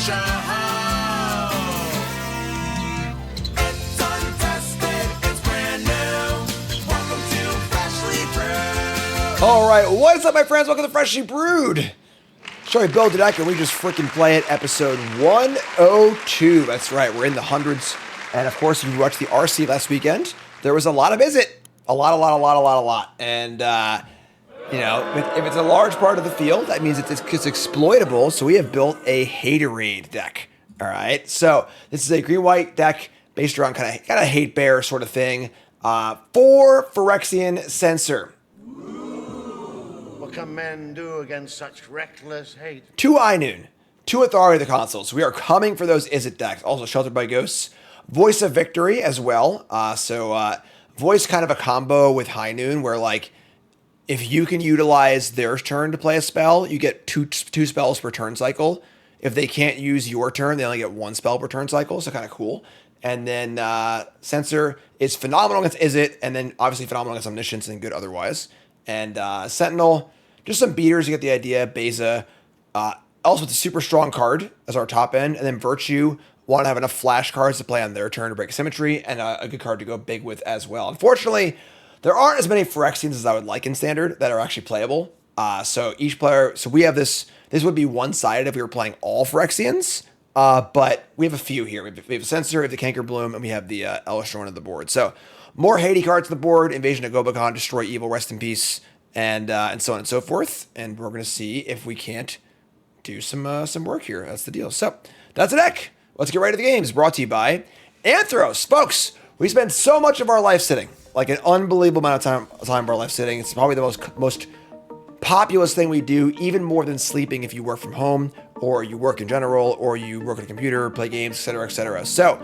show. It's untested, it's brand new. Welcome to Freshly Brewed. All right, what's up, my friends? Welcome to Freshly Brewed. Shall we build a deck and we just freaking play it? Episode 102. That's right, we're in the hundreds. And of course, if you watched the RC last weekend, there was a lot of visit. A lot. And, you know, if it's a large part of the field, that means it's exploitable. So we have built a Hatorade deck. All right, so this is a green-white deck based around kind of hate bear sort of thing. 4 Phyrexian Censor. What can men do against such reckless hate? 2 Noon, 2 Authority of the Consuls. We are coming for those Izzet decks. Also Sheltered by Ghosts. Voice of Victory as well. Voice kind of a combo with High Noon where, like, if you can utilize their turn to play a spell, you get two spells per turn cycle. If they can't use your turn, they only get 1 spell per turn cycle, so kind of cool. And then Censor is phenomenal against Izzet, and then obviously phenomenal against Omniscience and good otherwise. And Sentinel, just some beaters, you get the idea. Beza, also with a super strong card as our top end, and then Virtue, want to have enough flash cards to play on their turn to break Symmetry, and a good card to go big with as well. Unfortunately, there aren't as many Phyrexians as I would like in Standard that are actually playable. So each player, so we have this would be one-sided if we were playing all Phyrexians, but we have a few here. We have a Censor, we have the Canker Bloom, and we have the Elishorn on the board. So more Hades cards on the board, Invasion of Gobakhan, Destroy Evil, Rest in Peace, and so on and so forth. And we're going to see if we can't do some work here. That's the deal. So that's the deck. Let's get right to the games. Brought to you by Anthros. Folks, we spend so much of our life sitting, like an unbelievable amount of time of our life sitting. It's probably the most populous thing we do, even more than sleeping if you work from home, or you work in general, or you work on a computer, play games, etc., etc. So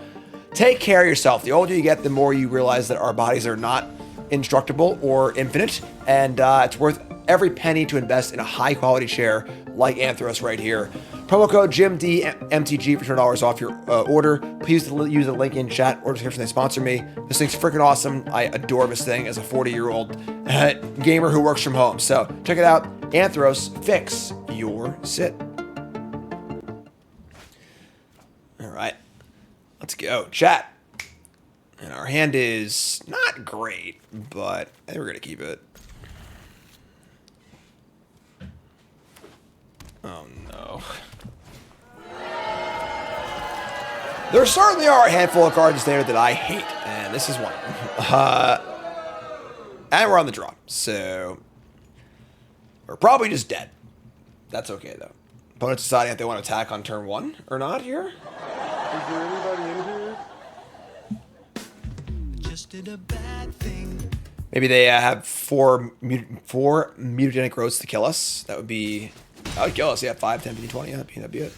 take care of yourself. The older you get, the more you realize that our bodies are not indestructible or infinite, and it's worth every penny to invest in a high-quality chair like Anthros right here. Promo code JIMDMTG for $20 off your order. Please use the link in chat or description. They sponsor me. This thing's freaking awesome. I adore this thing as a 40-year-old gamer who works from home. So check it out. Anthros, fix your sit. All right, let's go. Chat. And our hand is not great, but I think we're going to keep it. Oh, no. There certainly are a handful of cards in Standard that I hate, and this is one of them. And we're on the draw, so we're probably just dead. That's okay, though. Opponent's deciding if they want to attack on turn 1 or not here. Is there anybody in here? Just did a bad thing. Maybe they have 4 mutagenic growths to kill us. That would kill us, yeah. 5, 10, 15, 20, yeah, that'd be it.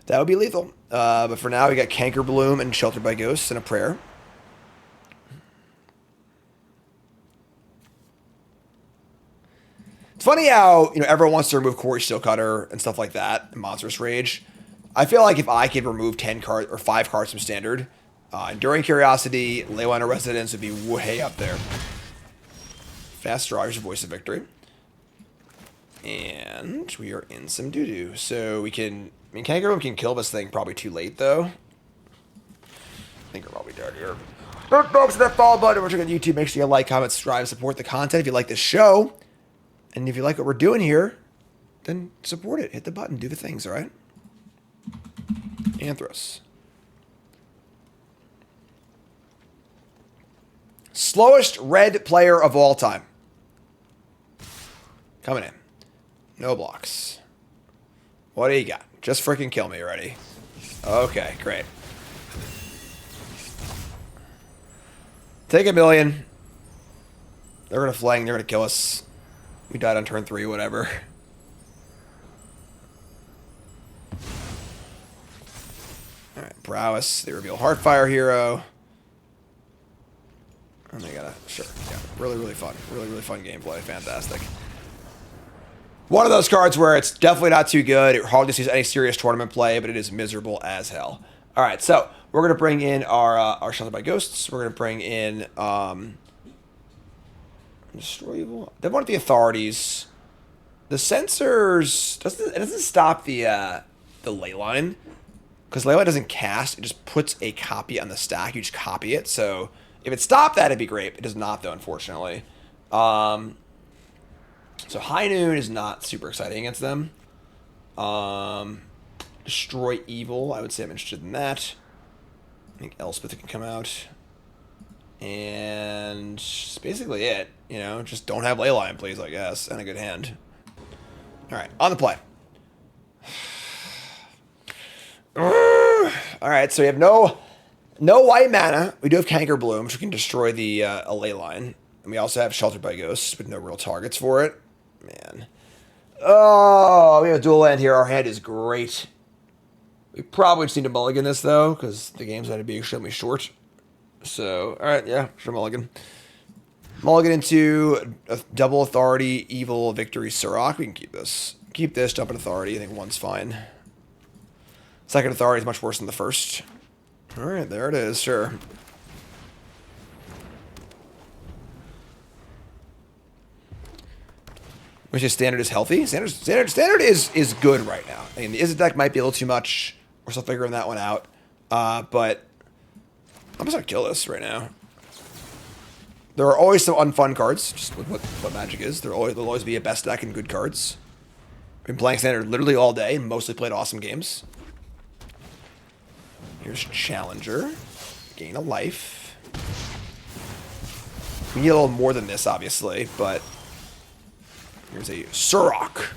That would be lethal. But for now, we got Canker Bloom and Sheltered by Ghosts and a Prayer. It's funny how, everyone wants to remove Quarry Steelcutter and stuff like that, and Monstrous Rage. I feel like if I could remove 10 cards or 5 cards from Standard, Enduring Curiosity, Leyline of Residence would be way up there. Fast Draw, here's your Voice of Victory. And we are in some doo-doo. So we can... Canker Bloom can kill this thing probably too late, though. I think we're probably dead here. But folks, that follow button. We're checking YouTube. Make sure you like, comment, subscribe, support the content if you like this show. And if you like what we're doing here, then support it. Hit the button. Do the things, all right? Anthros. Slowest red player of all time. Coming in. No blocks. What do you got? Just freaking kill me already. Okay, great. Take 1 million. They're going to flang. They're going to kill us. We died on turn 3, whatever. Alright, Prowess. They reveal Heartfire Hero. And they got a... Sure. Yeah, really fun. Really fun gameplay. Fantastic. One of those cards where it's definitely not too good. It hardly sees any serious tournament play, but it is miserable as hell. All right, so we're going to bring in our Sheltered by Ghosts. We're going to bring in Destroy Evil. They want the Authorities. The Censors... It doesn't stop the ley line. because Leyline doesn't cast, it just puts a copy on the stack. You just copy it. So if it stopped that, it'd be great. It does not, though, unfortunately. So High Noon is not super exciting against them. Destroy Evil, I would say I'm interested in that. I think Elspeth can come out. And that's basically it. You know, just don't have Leyline, please, I guess. And a good hand. Alright, on the play. Alright, so we have no white mana. We do have Canker Bloom, which can destroy the a Leyline. And we also have Sheltered by Ghosts with no real targets for it. Man. Oh, we have a dual land here. Our hand is great. We probably just need to mulligan this, though, because the game's going to be extremely short. So, alright, yeah, sure, mulligan. Mulligan into a double authority, evil, victory, Surrak. We can keep this. Keep this, jump in authority. I think one's fine. Second authority is much worse than the first. Alright, there it is, sure. Which is standard is healthy. Standard is good right now. I mean, the Izzet deck might be a little too much. We're still figuring that one out. But I'm just gonna kill this right now. There are always some unfun cards, just with what Magic is. There'll always be a best deck and good cards. I've been playing Standard literally all day and mostly played awesome games. Here's Challenger. Gain a life. We need a little more than this, obviously, but here's a Surrak.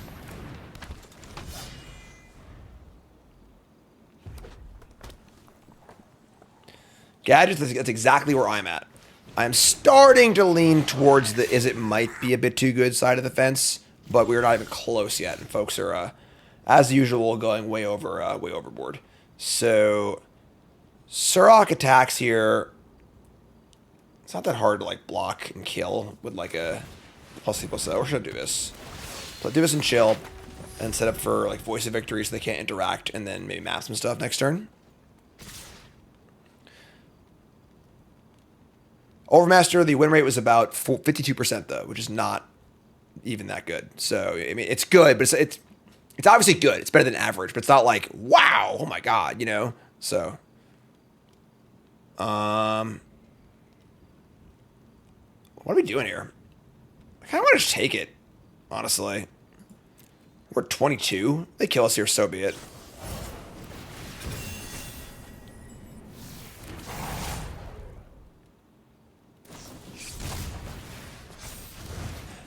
Gadgets, that's exactly where I'm at. I'm starting to lean towards the it might be a bit too good side of the fence, but we're not even close yet, and folks are, as usual, going way overboard. So, Surrak attacks here. It's not that hard to like block and kill with like a +C+O. We're gonna do this. So do this and chill, and set up for like Voice of Victory so they can't interact, and then maybe map some stuff next turn. Overmaster, the win rate was about 52% though, which is not even that good. So I mean, it's good, but it's obviously good. It's better than average, but it's not like wow, oh my god, you know. So, what are we doing here? I kind of want to just take it, honestly. We're 22. They kill us here, so be it.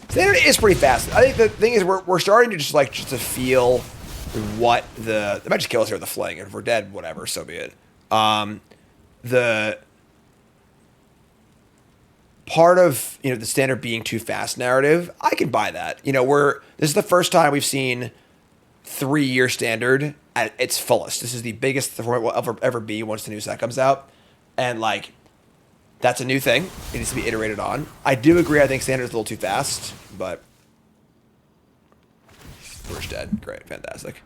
Standard is pretty fast. I think the thing is we're starting to just to feel what they might just kill us here with the Fling. If we're dead, whatever, so be it. The part of the Standard being too fast narrative, I can buy that. This is the first time we've seen 3-year Standard at its fullest. This is the biggest the format will ever be once the new set comes out, and like that's a new thing. It needs to be iterated on. I do agree. I think Standard is a little too fast, but we're just dead. Great, fantastic.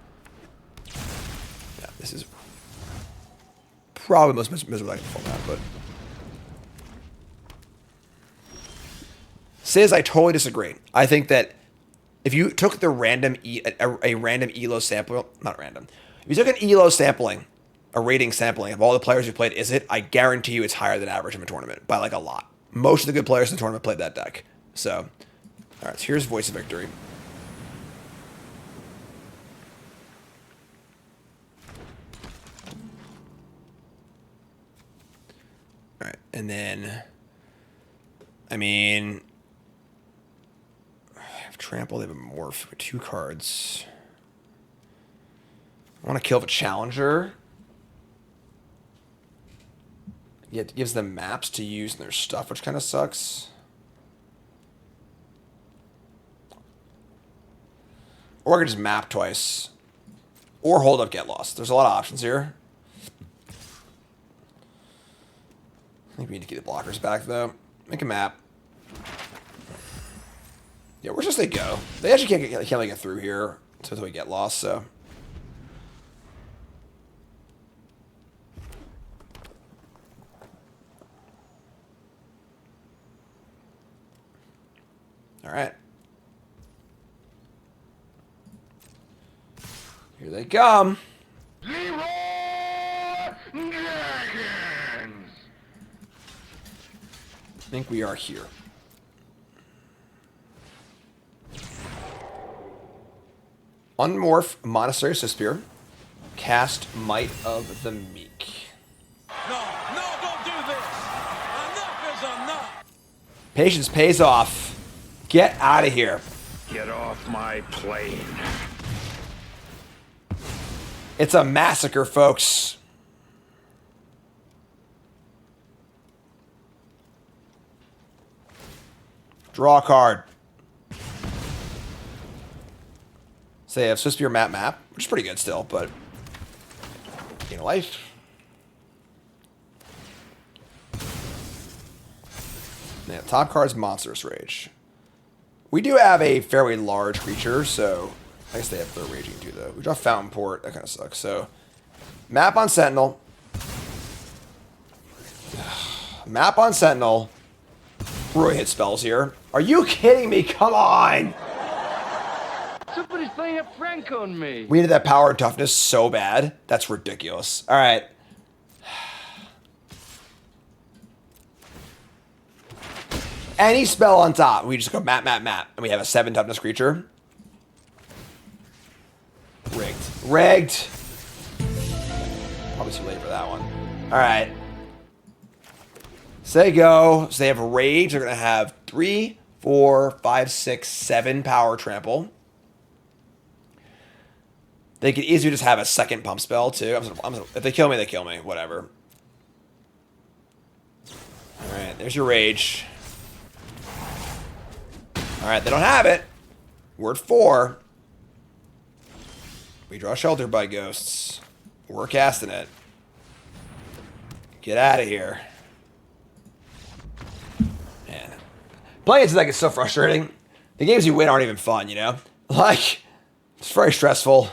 Yeah, this is probably the most miserable I can format, but. Says I totally disagree. I think that if you took the random a random ELO sample, not random, if you took an ELO sampling, a rating sampling of all the players who played Izzet, I guarantee you it's higher than average in a tournament by like a lot. Most of the good players in the tournament played that deck. So, all right, so here's Voice of Victory. All right, and then, I mean, I have Trample, they have a Morph with 2 cards. I want to kill the Challenger. It gives them maps to use in their stuff, which kind of sucks. Or I could just map twice. Or hold up, get lost. There's a lot of options here. I think we need to keep the blockers back, though. Make a map. Yeah, where should they go? They actually can't get through here until we get lost, so. All right. Here they come. Leroy I think we are here. Unmorph Monastery Suspir. Cast Might of the Meek. No, don't do this. Enough is enough. Patience pays off. Get out of here. Get off my plane. It's a massacre, folks. Draw a card. So they have Suspir map, which is pretty good still, but gain a life. Yeah, top card's Monstrous Rage. We do have a fairly large creature, so I guess they have their raging too, though. We draw Fountain Port, that kind of sucks. So, map on Sentinel. Map on Sentinel. Really hit spells here. Are you kidding me? Come on! Somebody's playing a prank on me. We needed that power and toughness so bad. That's ridiculous. All right. Any spell on top, we just go map, and we have a 7 toughness creature. Rigged. Probably too late for that one. All right. Say go. So they have Rage. They're going to have 3, 4, 5, 6, 7 power trample. They could easily just have a second pump spell, too. If they kill me, they kill me. Whatever. All right, there's your Rage. All right, they don't have it. Word 4. We draw Sheltered by Ghosts. We're casting it. Get out of here. Man. Playing this deck is so frustrating. The games you win aren't even fun, you know? Like, it's very stressful.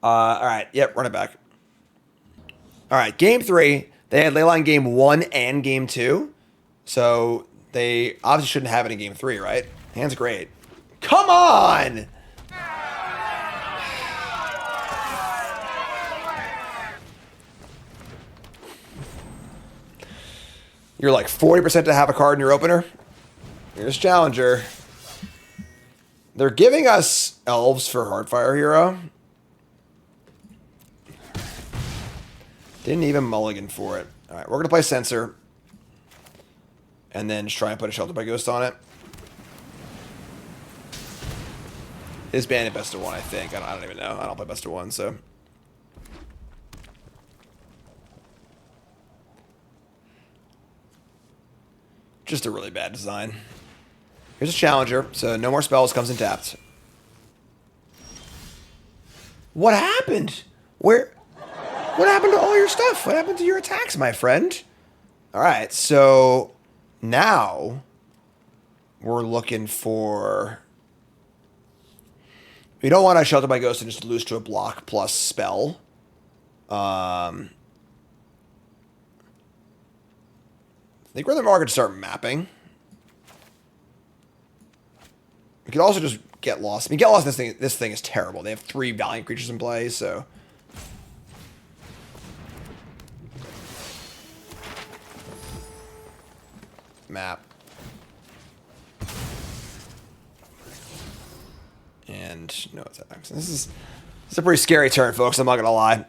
All right. Yep, run it back. All right, game 3. They had Leyline game 1 and game 2. So they obviously shouldn't have it in game 3, right? Hand's great. Come on! You're like 40% to have a card in your opener. Here's Challenger. They're giving us Elves for Heartfire Hero. Didn't even mulligan for it. All right, we're going to play Censor. And then just try and put a Shelter by Ghost on it. It's banned at best of 1, I think. I don't even know. I don't play best of 1, so. Just a really bad design. Here's a Challenger, so no more spells, comes in tapped. What happened? What happened to all your stuff? What happened to your attacks, my friend? All right, so now we're looking for... We don't want to Shelter by Ghost and just lose to a block plus spell. I think we're the market to start mapping. We could also just get lost. I mean, get lost. This thing is terrible. They have 3 Valiant creatures in play, so. Map. And no attacks. This is a pretty scary turn, folks. I'm not gonna lie.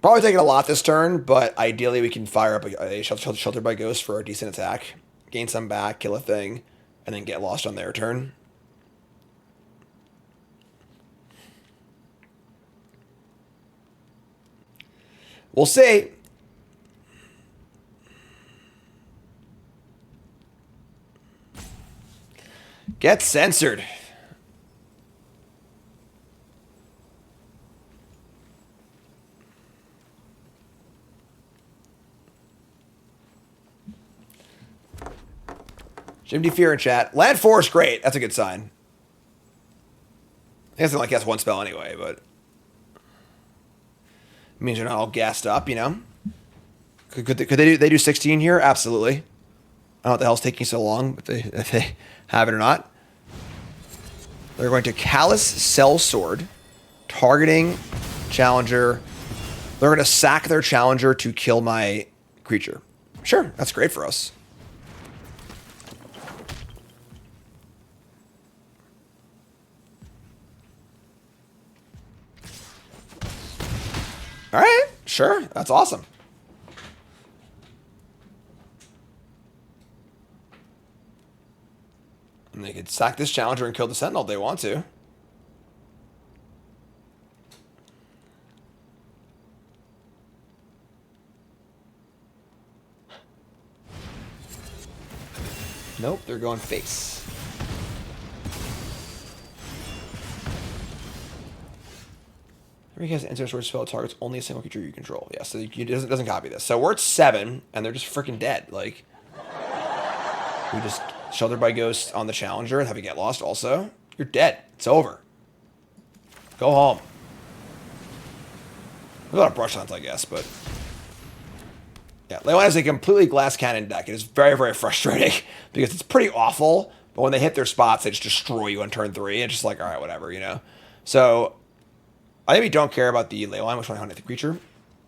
Probably taking a lot this turn, but ideally we can fire up a Shelter by Ghost for a decent attack, gain some back, kill a thing, and then get lost on their turn. We'll see. Get censored. Jim D. Fear in chat. Land 4 is great. That's a good sign. I guess it only casts 1 spell anyway, but it means you're not all gassed up, you know? Could they do 16 here? Absolutely. I don't know what the hell's taking so long, but if they have it or not. They're going to Callous Cell Sword. targeting challenger. They're going to sack their challenger to kill my creature. Sure, that's great for us. All right, sure, that's awesome. And they could sack this challenger and kill the sentinel if they want to. Nope, they're going face. Every cast enter sword spell targets only a single creature you control. Yeah, so it doesn't copy this. So we're at 7, and they're just freaking dead. Like, we just sheltered by ghost on the challenger and have it get lost. Also, you're dead. It's over. Go home. There's a lot of brush hunts, I guess, but yeah, Leyline is a completely glass cannon deck. It is very, very frustrating because it's pretty awful. But when they hit their spots, they just destroy you on turn 3. It's just like, all right, whatever, you know. So I think we don't care about the Leyline. We just want to hunt the creature,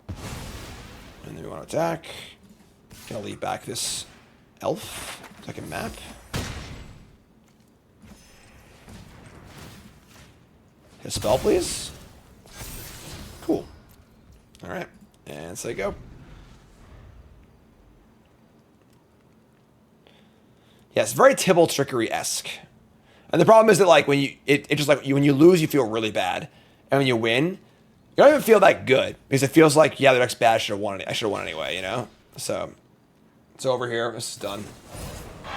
and then we want to attack. Gonna leave back this elf so I can map. Hit a spell, please. Cool. All right, and so you go. Yes, very Tibble Trickery-esque. And the problem is that, like, when you just like when you lose, you feel really bad, and when you win, you don't even feel that good because it feels like, yeah, the next bad I should have won anyway, you know. So it's over here. This is done.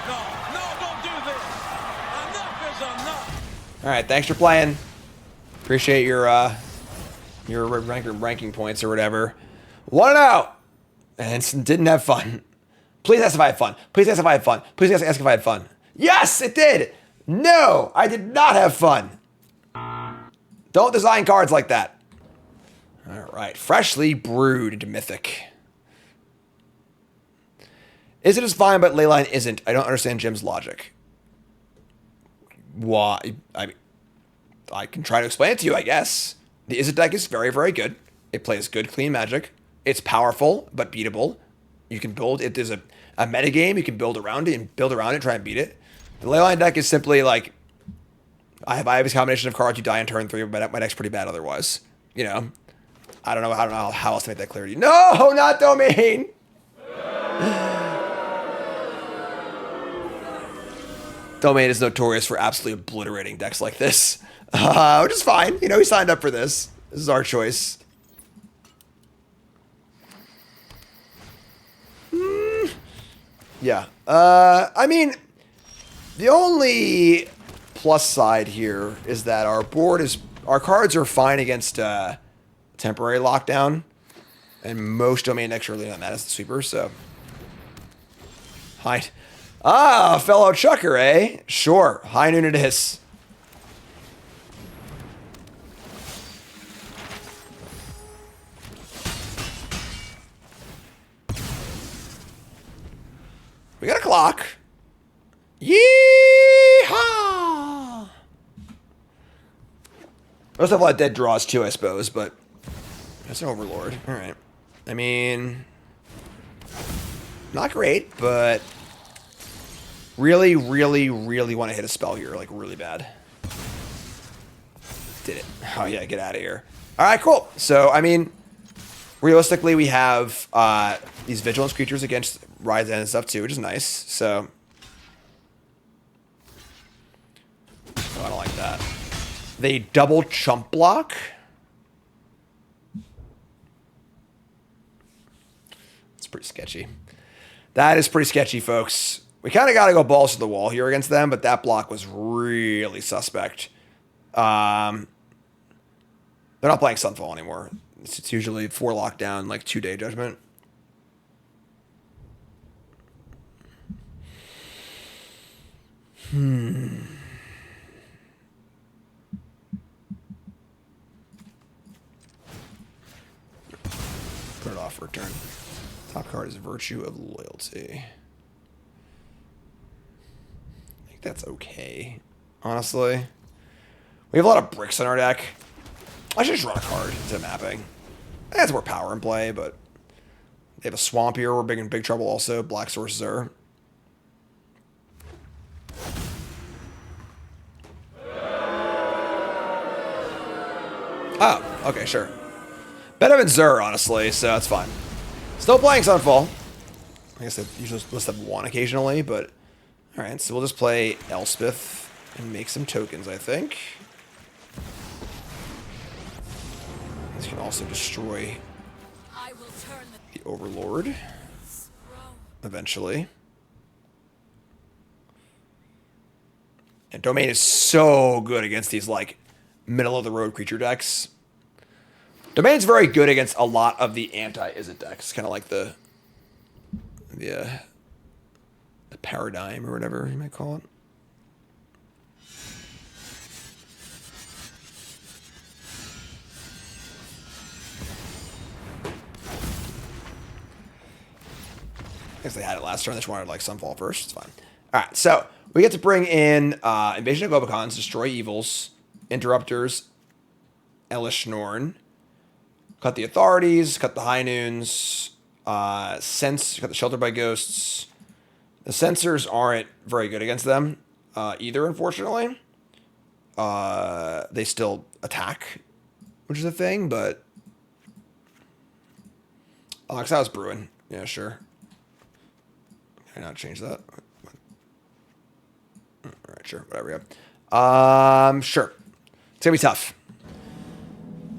No, don't do this. Enough is enough. All right, thanks for playing. Appreciate your ranking points or whatever. 1-0, and didn't have fun. Please ask if I had fun. Please ask if I had fun. Please ask if I had fun. Yes, it did. No, I did not have fun. Don't design cards like that. All right, Freshly Brewed into Mythic. Is it as fine, but Leyline isn't? I don't understand Jim's logic. Why? I can try to explain it to you, I guess. The Izzet deck is very, very good. It plays good, clean Magic. It's powerful, but beatable. You can build it. There's a metagame. You can build around it and try and beat it. The Leyline deck is simply like, I have this combination of cards. You die in turn 3, but my deck's pretty bad otherwise. You know, I don't know how else to make that clear to you. No, not Domain. Domain is notorious for absolutely obliterating decks like this, which is fine. You know, he signed up for this. This is our choice. Yeah. I mean, the only plus side here is that our cards are fine against temporary lockdown, and most Domain decks are really not mad as the sweeper, so. Hi. Ah, fellow chucker, eh? Sure. High noon it is. We got a clock. Yeehaw! We also have a lot of dead draws too, I suppose, but that's an Overlord. All right. I mean, not great, but really, really, really want to hit a spell here, like really bad. Did it. Oh yeah, get out of here. All right, cool. So, I mean, realistically, we have these Vigilance creatures against Rise and stuff too, which is nice. So, oh, I don't like that. They double chump block. It's pretty sketchy. That is pretty sketchy, folks. We kind of got to go balls to the wall here against them, but that block was really suspect. They're not playing Sunfall anymore. It's usually 4 lockdown, like 2-day judgment. Turn it off for a turn. Top card is Virtue of Loyalty. I think that's okay, honestly. We have a lot of bricks in our deck. I should just run a card into mapping. That's more power in play, but they have a swamp here. We're big in big trouble also. Black sources are. Oh, okay, sure. Better than Zur, honestly, so that's fine. Still playing Sunfall. I guess they usually list up one occasionally, but alright, so we'll just play Elspeth and make some tokens, I think. This can also destroy the Overlord eventually. And Domain is so good against these like middle of the road creature decks. Domain's very good against a lot of the anti-Izzet decks. Kind of like the paradigm or whatever you might call it. I guess they had it last turn. They just wanted like Sunfall first. It's fine. All right, so we get to bring in Invasion of Globicons, Destroy Evils, Interrupters, Elish Norn. Cut the Authorities, cut the High Noons, cut the Shelter by Ghosts. The Censors aren't very good against them either, unfortunately. They still attack, which is a thing, but... Exile Bruin. Yeah, sure. Can I not change that? Alright, sure. Whatever, yeah. Sure. It's gonna be tough.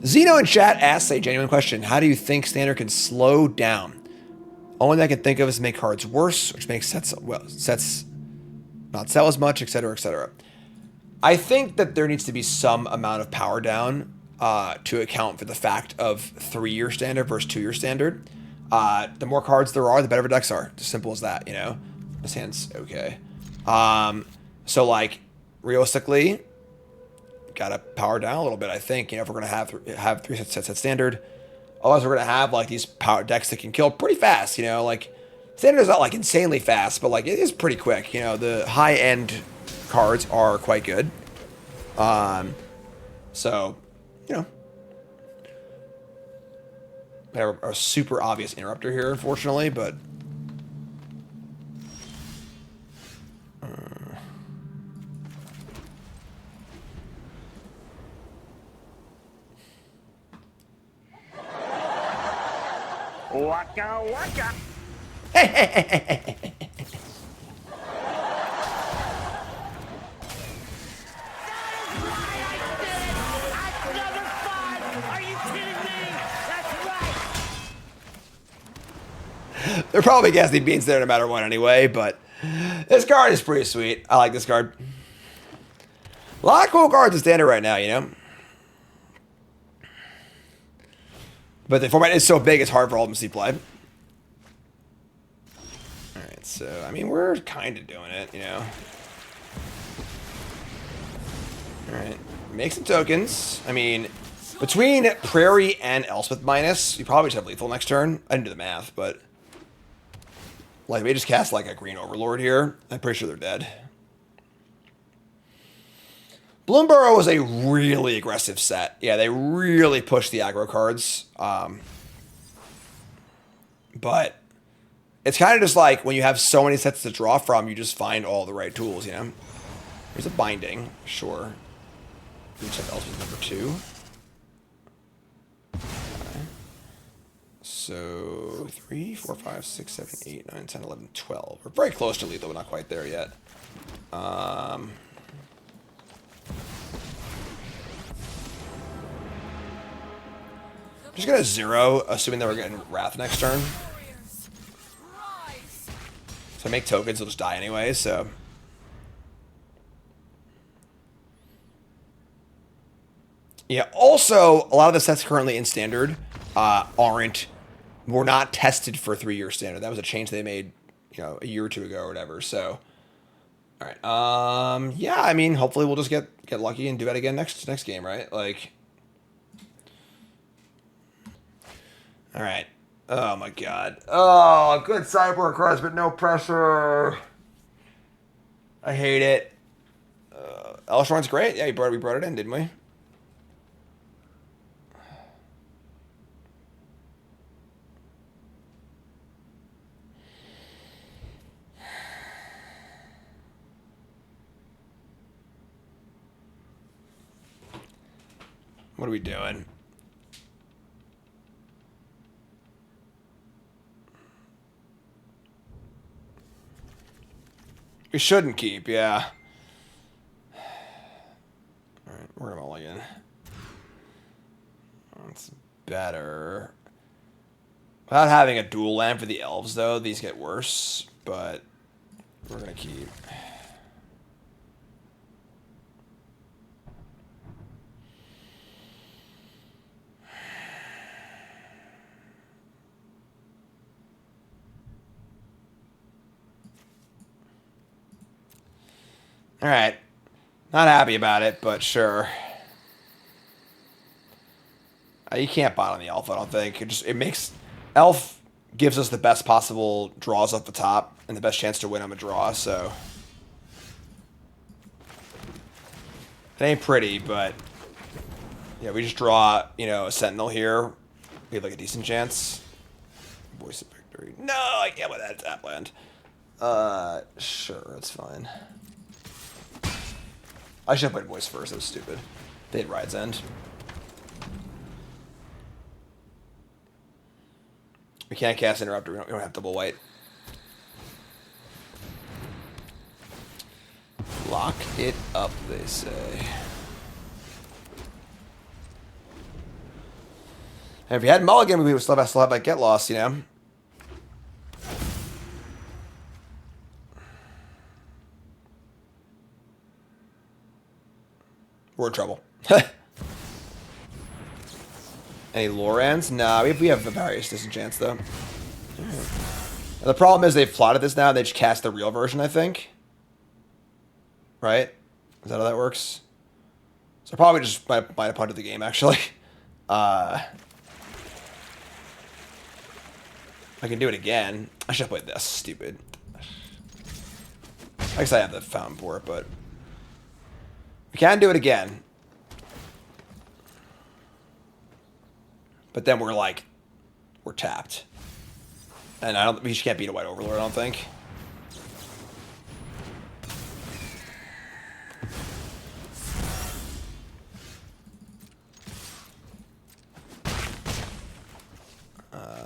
Zeno in chat asks a genuine question. How do you think Standard can slow down? Only thing I can think of is to make cards worse, which makes sets not sell as much, etc., etc. I think that there needs to be some amount of power down to account for the fact of 3-year standard versus 2-year standard. The more cards there are, the better the decks are. It's as simple as that, you know? This hand's okay. So, like, realistically, gotta power down a little bit, I think. You know, if we're gonna have 3 sets at standard. Otherwise, we're gonna have, like, these power decks that can kill pretty fast, you know? Like, standard is not, like, insanely fast, but, like, it is pretty quick. You know, the high-end cards are quite good. So, you know. I have a super obvious interrupter here, unfortunately, but... Waka waka. They're probably gassy beans there no matter what anyway, but this card is pretty sweet. I like this card. A lot of cool cards in standard right now, you know? But the format is so big, it's hard for all of them to see play. Alright, so, I mean, we're kind of doing it, you know? Alright, make some tokens. I mean, between Prairie and Elspeth minus, you probably should have lethal next turn. I didn't do the math, but... Like, they just cast, like, a green Overlord here. I'm pretty sure they're dead. Bloomburrow was a really aggressive set. Yeah, they really pushed the aggro cards. But it's kind of just like when you have so many sets to draw from, you just find all the right tools, you know? There's a binding, sure. Looks like Elspeth number 2. Okay. So 3, 4, 5, 6, 7, 8, 9, 10, 11, 12. We're very close to lethal, but not quite there yet. I'm just gonna 0, assuming that we're getting Wrath next turn. So I make tokens, they'll just die anyway, so. Yeah, also, a lot of the sets currently in standard were not tested for 3-year standard. That was a change they made, you know, a year or 2 ago or whatever, so. Alright, yeah, I mean, hopefully we'll just get lucky and do that again next game, right? Like. Alright. Oh my god. Oh, good sideboard cards, but no pressure. I hate it. Elishorn's great. Yeah, we brought it in, didn't we? What are we doing? We shouldn't keep, yeah. Alright, we're gonna mulligan. That's better. Without having a dual land for the elves, though, these get worse, but we're gonna keep. Alright. Not happy about it, but sure. You can't bottom the elf, I don't think. It makes... Elf gives us the best possible draws off the top and the best chance to win on a draw, so... It ain't pretty, but... Yeah, we just draw, you know, a Sentinel here. We have, like, a decent chance. Voice of Victory. No, I can't with that tap land. Sure, that's fine. I should have played Voice first, that was stupid. They had Ride's End. We can't cast Interrupter, we don't have double white. Lock it up, they say. And if you had Mulligan, we would still have that Get Lost, you know? We're in trouble. Any Lorans? Nah, we have a various disenchants, though. The problem is they've plotted this now, and they just cast the real version, I think. Right? Is that how that works? So probably just might have punted the game, actually. I can do it again. I should have played this. Stupid. I guess I have the fountain for it, but... We can do it again. But then we're like... We're tapped. And we just can't beat a white Overlord, I don't think.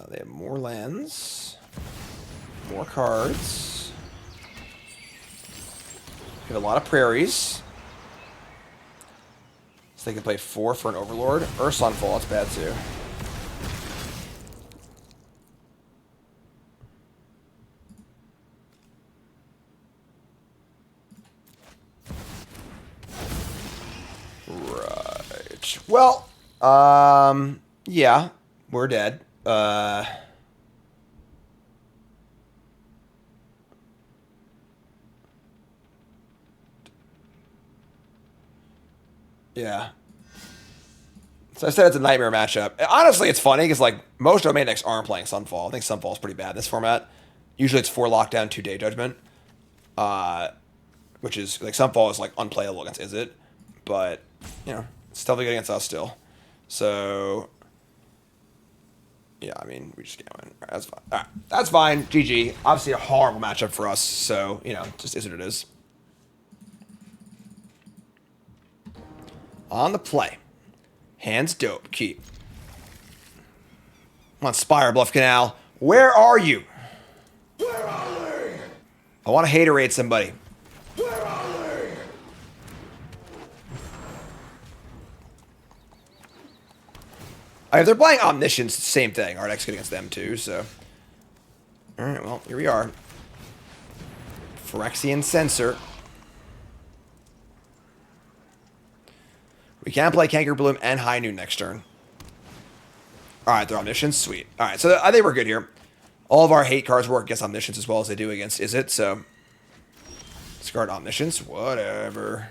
They have more lands. More cards. We have a lot of prairies. So they can play 4 for an Overlord. Or Sunfall, that's bad too. Right. Well, yeah, we're dead. Yeah. So I said it's a nightmare matchup. Honestly, it's funny because like most domain decks aren't playing Sunfall. I think Sunfall is pretty bad in this format. Usually it's 4 lockdown, 2 day judgment. Which is like Sunfall is like unplayable against Izzet. But, you know, it's still good against us still. So yeah, I mean, we just can't win. All right, that's fine. All right, that's fine. GG. Obviously a horrible matchup for us. So, you know, just is what it is. On the play. Hands dope. Keep. Come on, Spire, Bluff Canal. Where are you? Where are they? I want to haterade somebody. Where are they? If they're playing Omniscience, same thing. Our deck's good against them too, so. Alright, well, here we are. Phyrexian Censor. We can play Canker Bloom and High Noon next turn. Alright, they're Omniscience. Sweet. Alright, so I think we're good here. All of our hate cards work against Omniscience as well as they do against Izzet, so. Discard Omniscience. Whatever.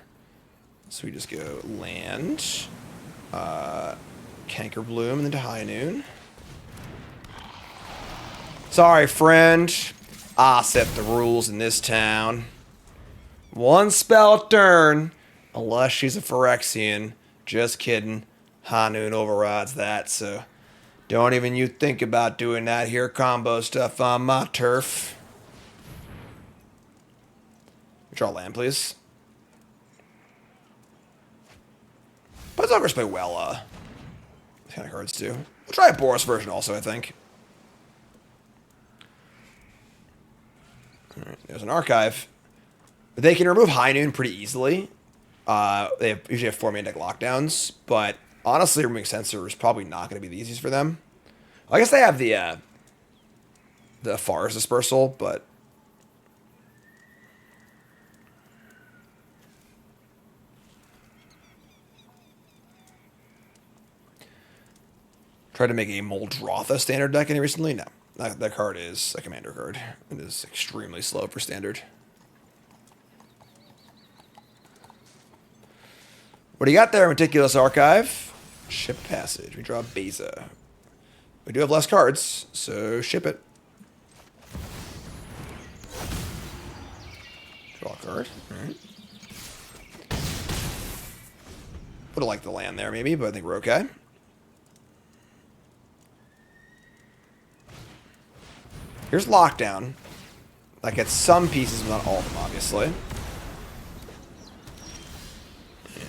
So we just go land. Canker Bloom and then to High Noon. Sorry, friend. I set the rules in this town. 1 spell a turn. Unless she's a Phyrexian. Just kidding. High Noon overrides that, so don't even you think about doing that here combo stuff on my turf. Draw land, please. Planeswalkers play well, these kind of cards too. We'll try a Boros version also, I think. Alright, there's an archive. They can remove High Noon pretty easily. Usually have 4-mana deck lockdowns, but honestly, removing Censor is probably not going to be the easiest for them. I guess they have the Forest Dispersal, but tried to make a Muldrotha standard deck any recently? No. That card is a commander card. It is extremely slow for standard. What do you got there, Meticulous Archive? Ship Passage. We draw Beza. We do have less cards, so ship it. Draw a card. Alright. Would have liked the land there, maybe, but I think we're okay. Here's Lockdown. That gets some pieces, but not all of them, obviously.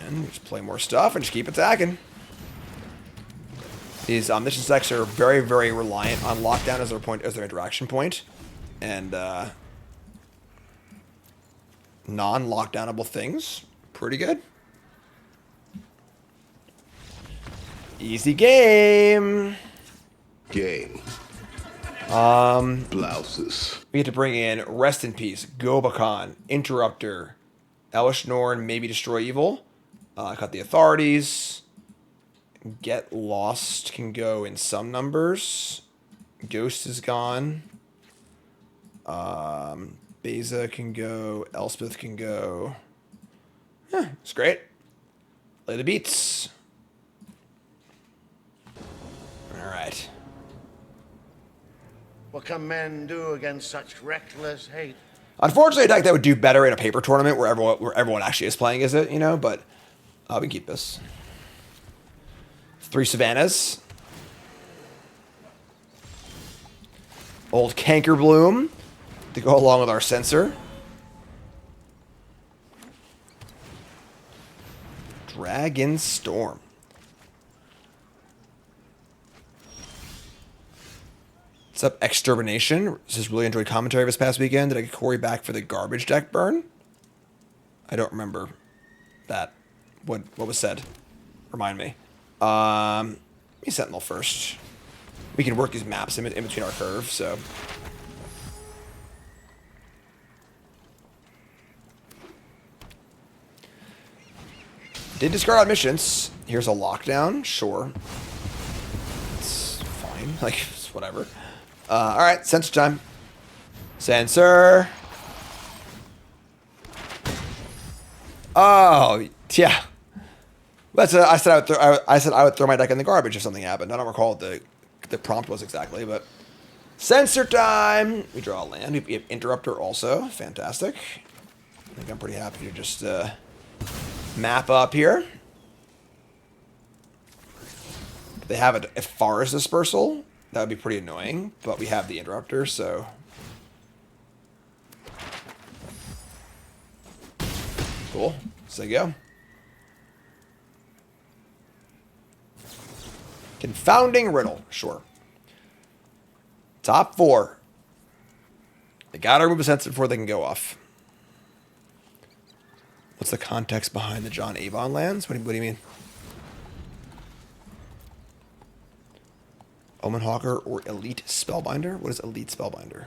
And just play more stuff and just keep attacking. These Omniscience decks are very, very reliant on Lockdown as their interaction point. And non-lockdownable things, pretty good. Easy game. Game. Blouses. We had to bring in Rest in Peace, Gobakon, Interrupter, Elish Norn, maybe Destroy Evil. Cut the Authorities. Get Lost can go in some numbers. Ghost is gone. Beza can go. Elspeth can go. It's great. Play the beats. Alright. What can men do against such reckless hate? Unfortunately, a deck that would do better in a paper tournament where everyone actually is playing is it, you know, but we can keep this. 3 Savannahs. Old Canker Bloom to go along with our Censor. Dragonstorm. What's up, Extermination? Just really enjoyed commentary this past weekend. Did I get Corey back for the garbage deck burn? I don't remember that. What was said? Remind me. Let me Sentinel first. We can work these maps in between our curves, so. Did discard Omniscience. Here's a Lockdown. Sure. It's fine. Like, it's whatever. Alright, Censor time. Censor. Oh, yeah. I said I would throw my deck in the garbage if something happened. I don't recall what the prompt was exactly, but Censor time. We draw a land. We have Interrupter also. Fantastic. I think I'm pretty happy to just map up here. If they have a Forest Dispersal, that would be pretty annoying, but we have the Interrupter, so. Cool. So there you go. Confounding Riddle. Sure. Top 4. They gotta remove a Censor before they can go off. What's the context behind the John Avon lands? What do you mean? Omenhawker or Elite Spellbinder? What is Elite Spellbinder?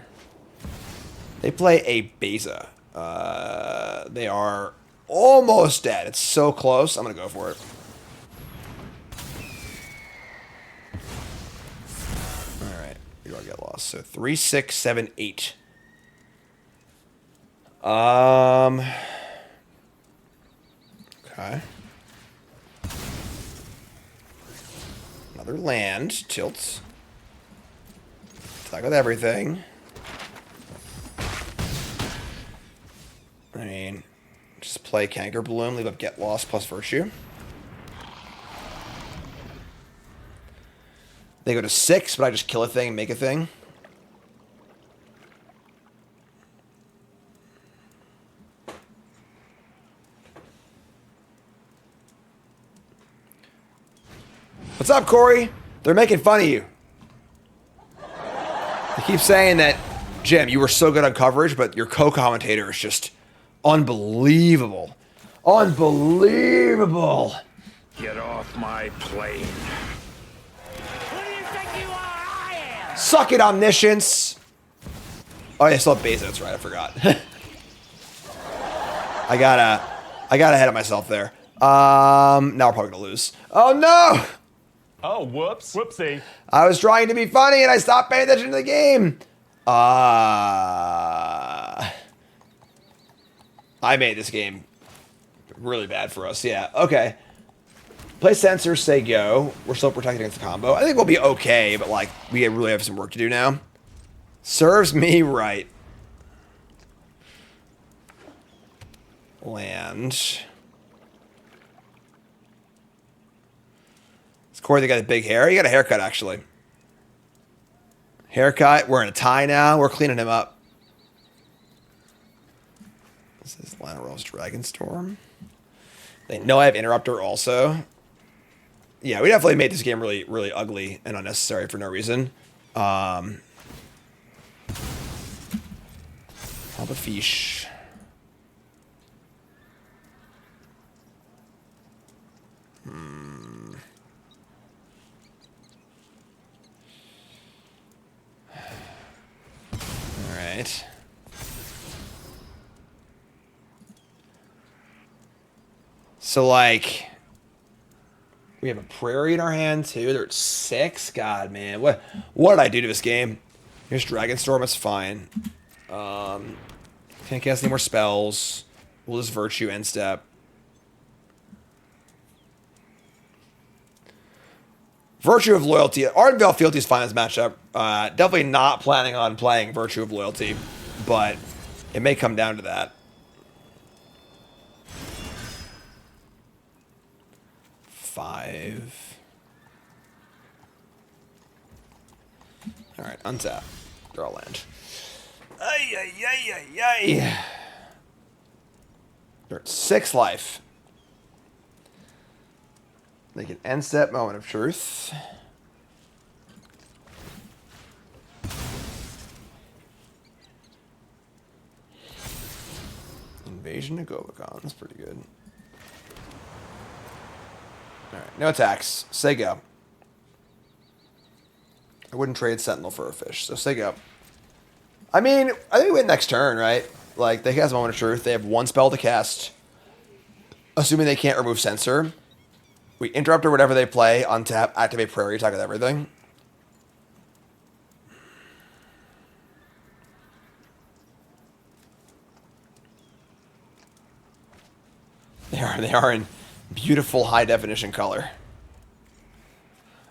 They play a Beza. They are almost dead. It's so close. I'm going to go for it. Alright. We do get lost. So 3, 6, 7, 8. Okay. Another land. Tilt. Attack with everything. I mean, just play Canker Bloom, leave up Get Lost plus Virtue. They go to 6, but I just kill a thing and make a thing. What's up, Corey? They're making fun of you. They keep saying that, Jim, you were so good on coverage, but your co-commentator is just unbelievable. Unbelievable. Get off my plane. Who do you think you are? I am. Suck it, Omniscience. Oh, yeah, I still have base. That's right. I forgot. I got ahead of myself there. Now we're probably gonna lose. Oh no! Oh, whoops. Whoopsie. I was trying to be funny and I stopped paying attention to the game. I made this game really bad for us. Yeah. Okay. Play sensors. Say go. We're still protected against the combo. I think we'll be okay, but like we really have some work to do now. Serves me right. Land. It's Corey that got a big hair. You got a haircut, actually. Haircut. We're in a tie now. We're cleaning him up. This is Lanarel's Dragonstorm. They know I have Interrupter also. Yeah, we definitely made this game really, really ugly and unnecessary for no reason. All the fish. All right. So, like, we have a prairie in our hand, too. They're at 6. God, man. What did I do to this game? Here's Dragonstorm. It's fine. Can't cast any more spells. We'll just Virtue end step. Virtue of Loyalty. Ardenvale Fealty is fine as matchup. Definitely not planning on playing Virtue of Loyalty, but it may come down to that. Five. All right, untap. Draw land. Ay, ay, ay, ay, ay. They're at 6 life. They can end step Moment of Truth. Invasion of Govicon. That's pretty good. Alright, no attacks. Say go. I wouldn't trade Sentinel for a fish, so say go. I mean, I think we win next turn, right? Like, they cast Moment of Truth. They have 1 spell to cast. Assuming they can't remove Censor. We interrupt or whatever they play, untap, activate Prairie, attack with everything. They are in beautiful high definition color.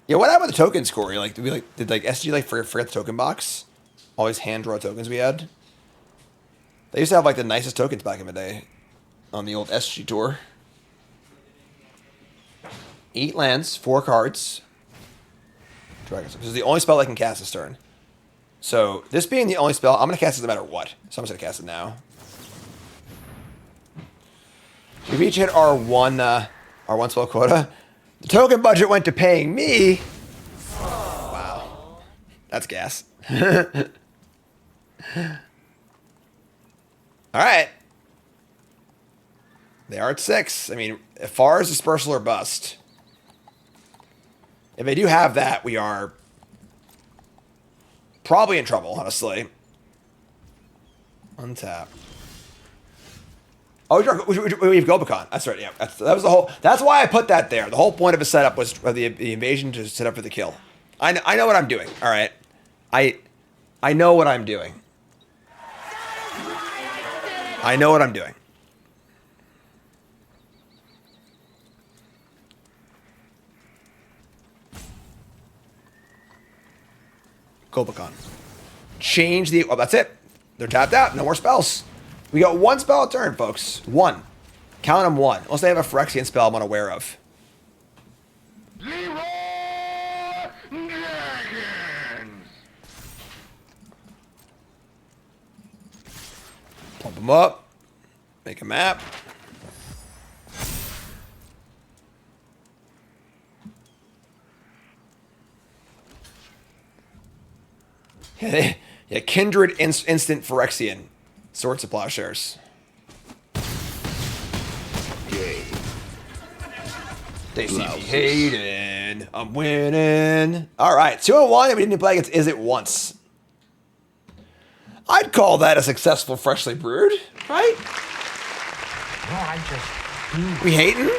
Yeah, what happened with the tokens, Corey? Like, did SG forget the token box? Always hand draw tokens we had. They used to have like the nicest tokens back in the day on the old SG tour. 8 lands, 4 cards. Dragonstorm. This is the only spell I can cast this turn. So, this being the only spell, I'm going to cast it no matter what. So, I'm just going to cast it now. We've each hit our one spell quota. The token budget went to paying me. Wow. That's gas. Alright. They are at 6. I mean, as far as Dispersal or Bust... If they do have that, we are probably in trouble, honestly. Untap. Oh, we have Gobicon. That's right. Yeah, that was the whole. That's why I put that there. The whole point of a setup was for the invasion to set up for the kill. I know what I'm doing. All right, I know what I'm doing. I know what I'm doing. Gobicon. Change the... Oh, that's it. They're tapped out. No more spells. We got 1 spell a turn, folks. 1. Count them 1. Unless they have a Phyrexian spell I'm unaware of. Dragons! Pump them up. Make a map. Yeah, Kindred Instant Phyrexian. Swords of Plowshares. Game. They see me Blouses. hating. I'm winning. All right, 2-1, and we didn't play against Is It once. I'd call that a successful Freshly Brewed, right? No, I just We hating?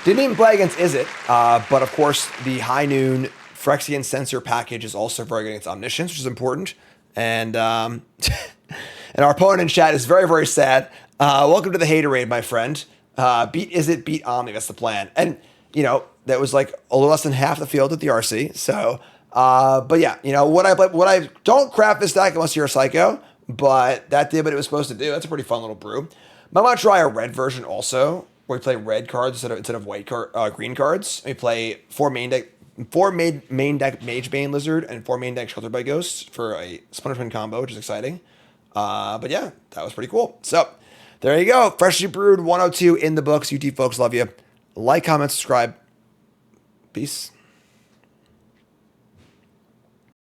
Didn't even play against Is It, but of course the High Noon Phyrexian Sensor package is also very good against Omniscience, which is important. And and our opponent in chat is very, very sad. Welcome to the Hatorade, my friend. Beat Is It, beat Omni. That's the plan. And you know that was like a little less than half the field at the RC. So, but yeah, you know what I don't craft this deck unless you're a psycho. But that did what it was supposed to do. That's a pretty fun little brew. Might want to try a red version also, where we play red cards instead of green cards. We play four main deck Magebane Lizard and 4 main deck Sheltered by Ghosts for a Splinter Twin combo, which is exciting. But yeah, that was pretty cool. So there you go. Freshly Brewed 102 in the books. UT folks, love you. Like, comment, subscribe. Peace.